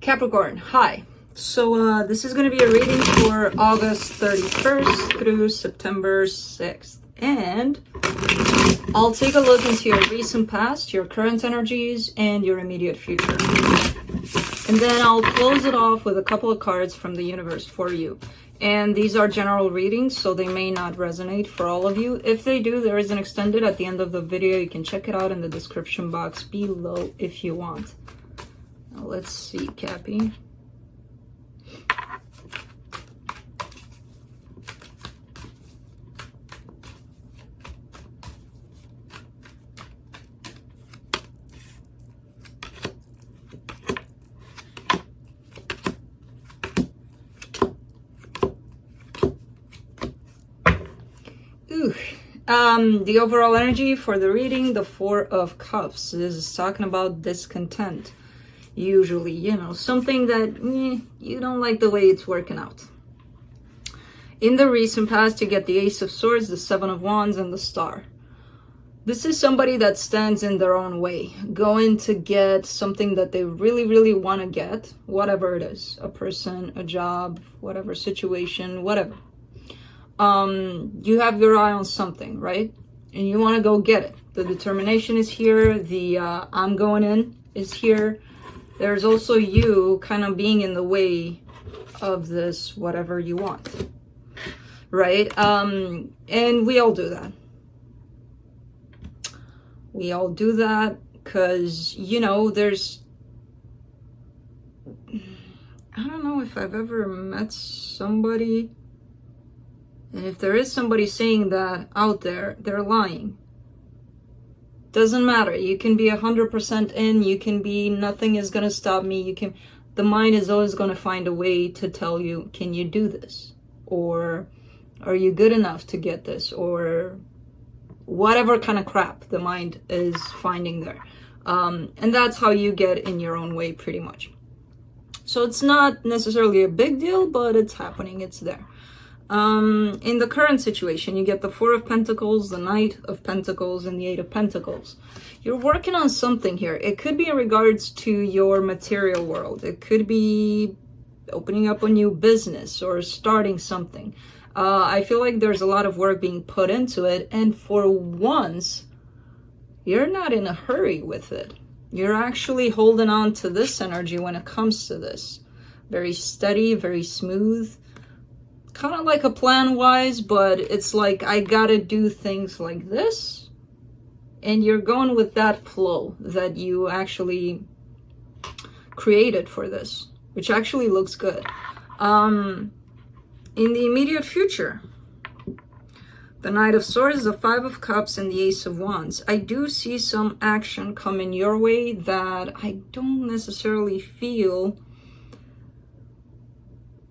Capricorn, hi. So this is going to be a reading for August 31st through September 6th. And I'll take a look into your recent past, your current energies, and your immediate future. And then I'll close it off with a couple of cards from the universe for you. And these are general readings, so they may not resonate for all of you. If they do, there is an extended at the end of the video. You can check it out in the description box below if you want. Now let's see, Cappy. The overall energy for the reading, the Four of Cups. This is talking about discontent. Usually, you know, something that you don't like the way it's working out. In the recent past, you get the Ace of Swords, the Seven of Wands, and the Star. This is somebody that stands in their own way, going to get something that they really, really want to get, whatever it is, a person, a job, whatever situation, whatever. You have your eye on something, right? And you want to go get it. The determination is here. The I'm going in is here. There's also you kind of being in the way of this, whatever you want, right? And we all do that. We all do that because, you know, there's, I don't know if I've ever met somebody. And if there is somebody saying that out there, they're lying. Doesn't matter. You can be 100% in. You can be, nothing is going to stop me. You can, the mind is always going to find a way to tell you, can you do this? Or are you good enough to get this? Or whatever kind of crap the mind is finding there. And that's how you get in your own way pretty much. So it's not necessarily a big deal, but it's happening. It's there. In the current situation, you get the Four of Pentacles, the Knight of Pentacles, and the Eight of Pentacles. You're working on something here. It could be in regards to your material world. It could be opening up a new business or starting something. I feel like there's a lot of work being put into it. And for once, you're not in a hurry with it. You're actually holding on to this energy when it comes to this. Very steady, very smooth. Kind of like a plan wise, but it's like I gotta do things like this, and you're going with that flow that you actually created for this, which actually looks good. In the immediate future, the Knight of Swords, the Five of Cups, and the Ace of Wands. I do see some action coming your way that I don't necessarily feel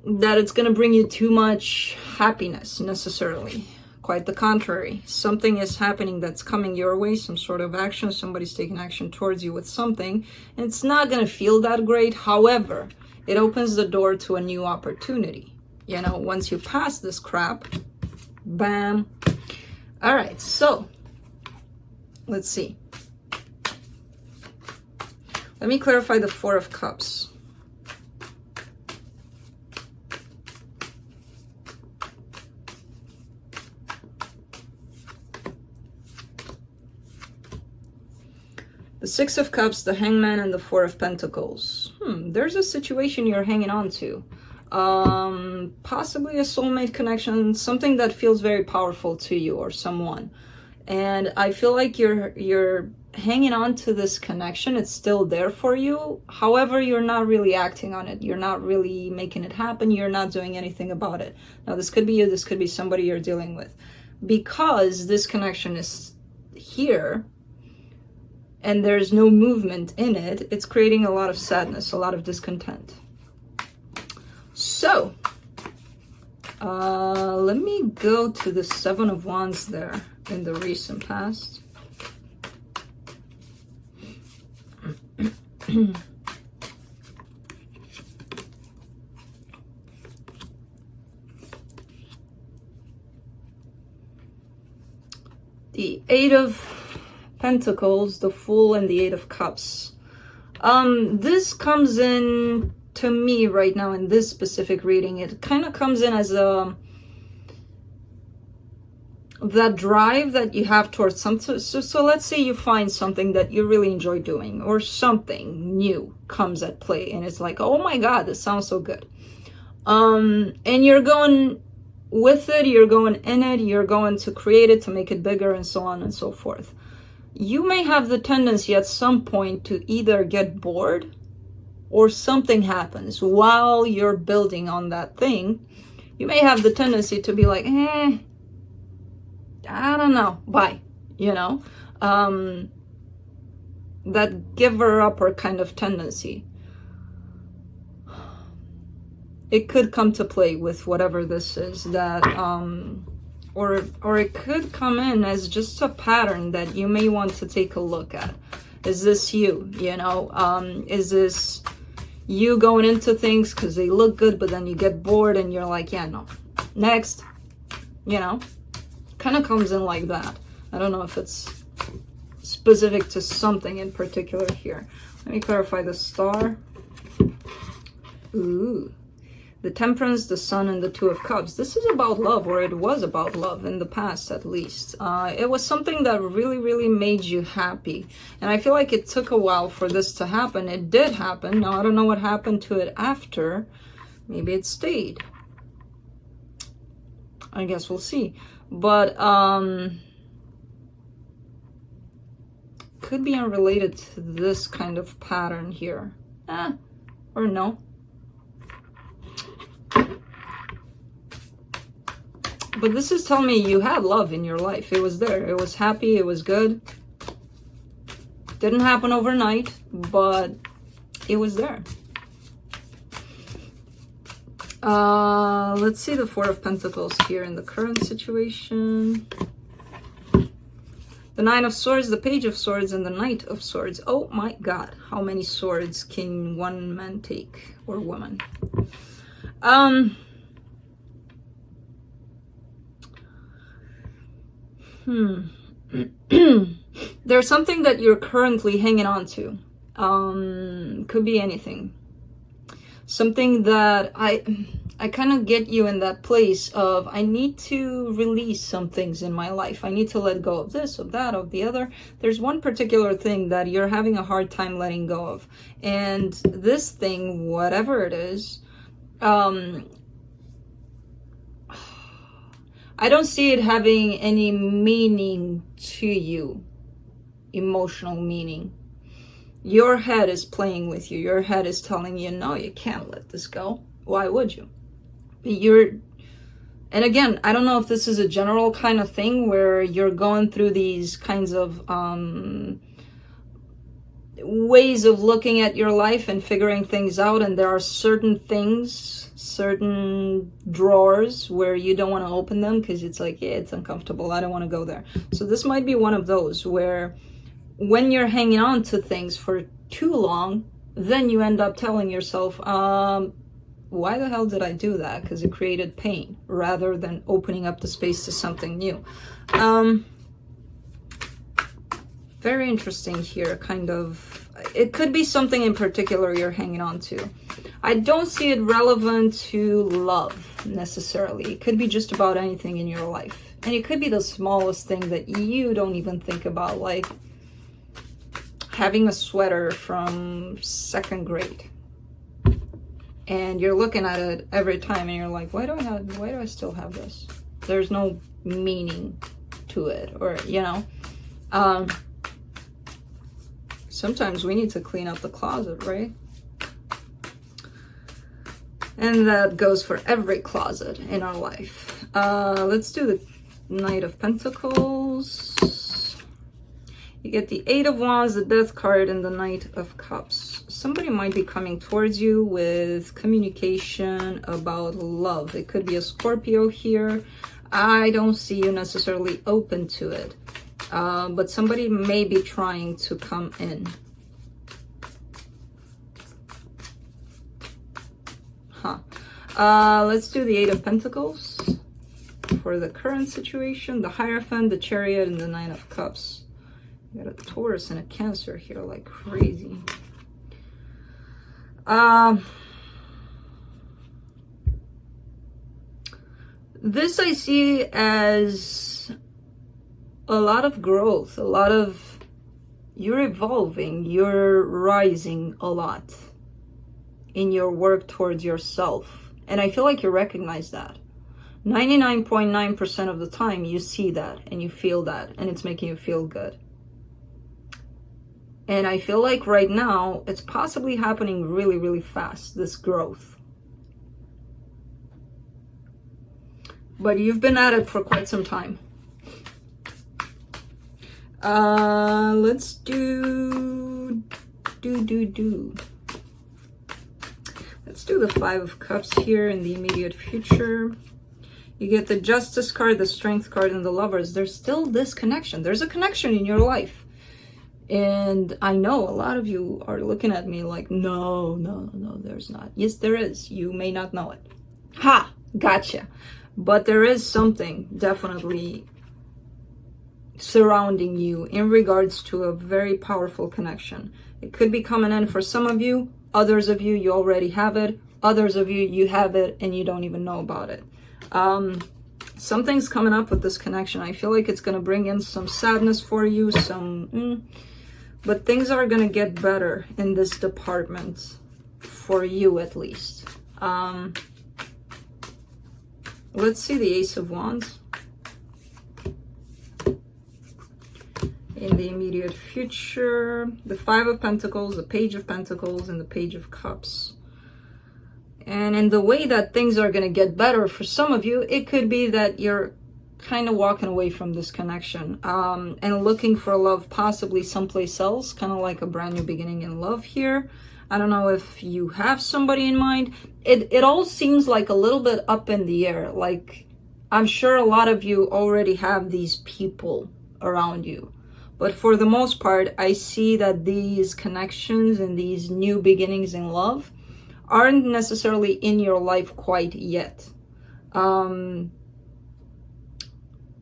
that it's going to bring you too much happiness necessarily. Quite the contrary. Something is happening that's coming your way, some sort of action. Somebody's taking action towards you with something. And it's not going to feel that great. However, it opens the door to a new opportunity. You know, once you pass this crap, bam. All right, so let's see. Let me clarify the Four of Cups. The Six of Cups, the Hangman, and the Four of Pentacles. There's a situation you're hanging on to. Possibly a soulmate connection, something that feels very powerful to you or someone. And I feel like you're hanging on to this connection. It's still there for you. However, you're not really acting on it. You're not really making it happen. You're not doing anything about it. Now, this could be you. This could be somebody you're dealing with. Because this connection is here, and there's no movement in it, it's creating a lot of sadness, a lot of discontent. So, let me go to the Seven of Wands there in the recent past. The Eight of Pentacles, the Fool, and the Eight of Cups. This comes in to me right now in this specific reading, it kind of comes in as a that drive that you have towards something. So let's say you find something that you really enjoy doing, or something new comes at play, and it's like, oh my god, this sounds so good. And you're going with it, you're going in it, you're going to create it, to make it bigger, and so on and so forth. You may have the tendency at some point to either get bored, or something happens while you're building on that thing. You may have the tendency to be like, I don't know, bye, you know, that giver-upper kind of tendency. It could come to play with whatever this is, that, or it could come in as just a pattern that you may want to take a look at. Is this you, you know, is this you going into things because they look good, but then you get bored and you're like, yeah, no, next, you know? Kind of comes in like that. I don't know if it's specific to something in particular here. Let me clarify the star. Ooh, the Temperance, the Sun, and the Two of Cups. This is about love, or it was about love in the past, at least. It was something that really, really made you happy, and I feel like it took a while for this to happen. It did happen. Now I don't know what happened to it after. Maybe it stayed. I guess we'll see. But could be unrelated to this kind of pattern here, or no. But this is telling me you had love in your life. It was there, it was happy, it was good. Didn't happen overnight, but it was there. Let's see the Four of Pentacles here in the current situation. The Nine of Swords, the Page of Swords, and the Knight of Swords. Oh my god, how many swords can one man take, or woman? There's something that you're currently hanging on to. Could be anything. Something that I kind of get you in that place of, I need to release some things in my life. I need to let go of this, of that, of the other. There's one particular thing that you're having a hard time letting go of. And this thing, whatever it is, I don't see it having any meaning to you, emotional meaning. Your head is playing with you. Your head is telling you, no, you can't let this go. Why would you? And again, I don't know if this is a general kind of thing where you're going through these kinds of ways of looking at your life and figuring things out, and there are certain things, certain drawers where you don't want to open them because it's like, yeah, it's uncomfortable, I don't want to go there. So this might be one of those where when you're hanging on to things for too long, then you end up telling yourself, why the hell did I do that? Because it created pain, rather than opening up the space to something new. Very interesting here, kind of. It could be something in particular you're hanging on to. I don't see it relevant to love, necessarily. It could be just about anything in your life. And it could be the smallest thing that you don't even think about, like having a sweater from 2nd grade. And you're looking at it every time and you're like, why do I still have this? There's no meaning to it, or, you know. Sometimes we need to clean up the closet, right? And that goes for every closet in our life. Let's do the Knight of Pentacles. You get the Eight of Wands, the Death card, and the Knight of Cups. Somebody might be coming towards you with communication about love. It could be a Scorpio here. I don't see you necessarily open to it. But somebody may be trying to come in. Let's do the Eight of Pentacles for the current situation. The Hierophant, the Chariot, and the Nine of Cups. You got a Taurus and a Cancer here like crazy. This I see as a lot of growth, a lot of, you're evolving, you're rising a lot in your work towards yourself. And I feel like you recognize that. 99.9% of the time you see that and you feel that, and it's making you feel good. And I feel like right now it's possibly happening really, really fast, this growth. But you've been at it for quite some time. Let's do. Let's do the Five of Cups here in the immediate future. You get the Justice card, the Strength card, and the Lovers. There's still this connection. There's a connection in your life. And I know a lot of you are looking at me like, no, there's not. Yes, there is. You may not know it. Ha! Gotcha. But there is something definitely surrounding you in regards to a very powerful connection. It could be coming in for some of you. Others of you, you already have it. Others of you, you have it and you don't even know about it. Something's coming up with this connection. I feel like it's going to bring in some sadness for you, but things are going to get better in this department for you at least. Let's see the Ace of Wands in the immediate future, the Five of Pentacles, the Page of Pentacles, and the Page of Cups. And in the way that things are going to get better for some of you, it could be that you're kind of walking away from this connection and looking for love possibly someplace else, kind of like a brand new beginning in love here. I don't know if you have somebody in mind. It all seems like a little bit up in the air. Like, I'm sure a lot of you already have these people around you. But for the most part, I see that these connections and these new beginnings in love aren't necessarily in your life quite yet.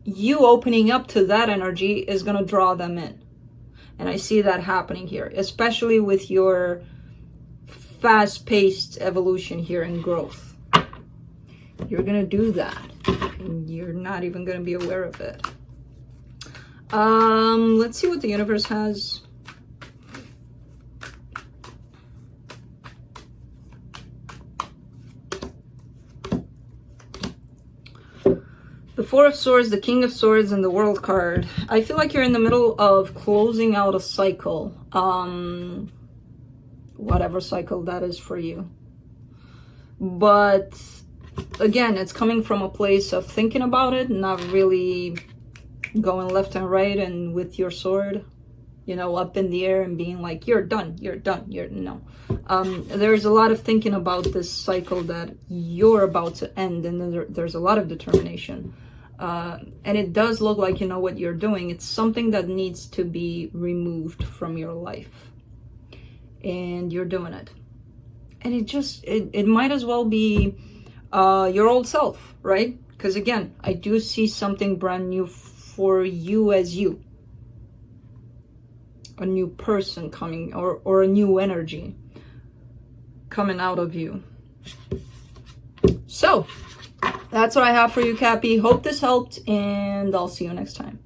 You opening up to that energy is going to draw them in. And I see that happening here, especially with your fast-paced evolution here and growth. You're going to do that. And you're not even going to be aware of it. Let's see what the universe has. The Four of Swords, the King of Swords, and the World card. I feel like you're in the middle of closing out a cycle. Whatever cycle that is for you. But again, it's coming from a place of thinking about it, not really going left and right and with your sword, you know, up in the air and being like, you're done, no. There's a lot of thinking about this cycle that you're about to end, and then there's a lot of determination. And it does look like you know what you're doing. It's something that needs to be removed from your life. And you're doing it. And it might as well be your old self, right? Because again, I do see something brand new for you as you. A new person coming, or a new energy coming out of you. So, that's what I have for you, Cappy. Hope this helped, and I'll see you next time.